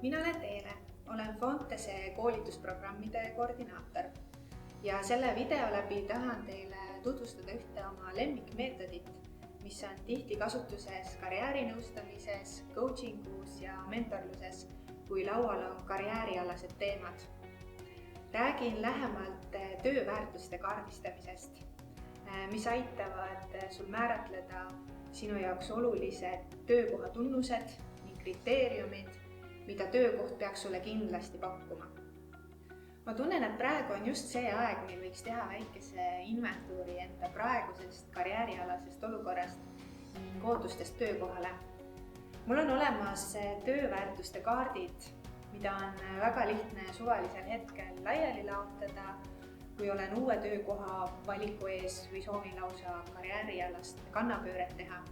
Mina olen Teele, olen Fontese koolitusprogrammide koordinaator ja selle video läbi tahan teile tutvustada ühte oma lemmikmeetodit, mis on tihti kasutuses karjäärinõustamises, coachingus ja mentorluses, kui laual on karjäärialased teemad. Räägin lähemalt tööväärtuste kaardistamisest, mis aitavad sul määratleda sinu jaoks olulised töökoha tunnused ning kriteeriumid, mida töökoht peaks sulle kindlasti pakkuma. Ma tunnen, et praegu on just see aeg, mil võiks teha väikese inventuuri enda praegusest karjäärialasest olukorrast ning ootustest töökohale. Mul on olemas tööväärtuste kaardid, mida on väga lihtne suvalisel hetkel laiali laotada, kui olen uue töökoha valiku ees või soovin lausa karjäärialast kannapööret teha.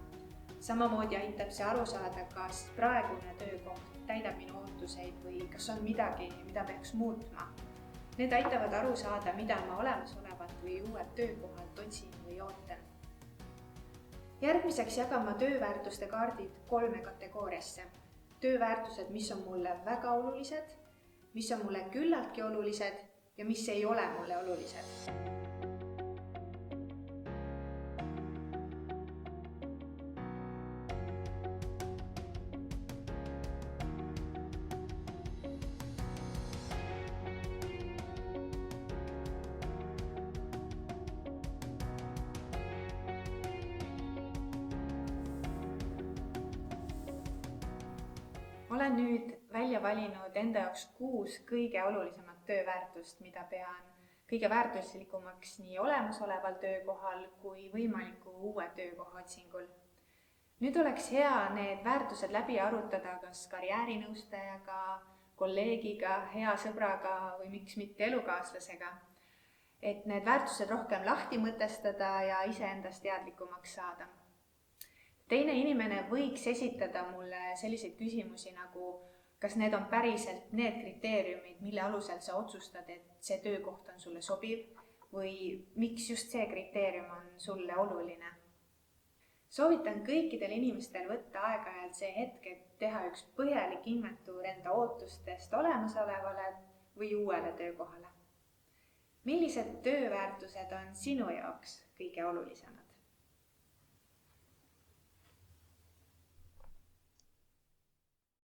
Samamoodi aitab see aru saada, kas praegune töökoht täidab minu ootuseid või kas on midagi, mida peaks muutma. Need aitavad aru saada, mida ma olemasolevat või uuelt töökohalt otsin või ootan. Järgmiseks jagan ma tööväärtuste kaardid 3 kategooriasse. Tööväärtused, mis on mulle väga olulised, mis on mulle küllaltki olulised ja mis ei ole mulle olulised. Olen nüüd välja valinud enda jaoks 6 kõige olulisemat tööväärtust, mida pean kõige väärtuslikumaks nii olemasoleval töökohal kui võimaliku uue töökoha otsingul. Nüüd oleks hea need väärtused läbi arutada kas karjäärinõustajaga, kolleegiga, hea sõbraga või miks mitte elukaaslasega, et need väärtused rohkem lahti mõtestada ja iseendast teadlikumaks saada. Teine inimene võiks esitada mulle selliseid küsimusi nagu, kas need on päriselt need kriteeriumid, mille alusel sa otsustad, et see töökoht on sulle sobiv või miks just see kriteerium on sulle oluline. Soovitan kõikidel inimestel võtta aeg-ajalt see hetk, et teha üks põhjalik inventuur enda ootustest olemasolevale või uuele töökohale. Millised tööväärtused on sinu jaoks kõige olulisemad?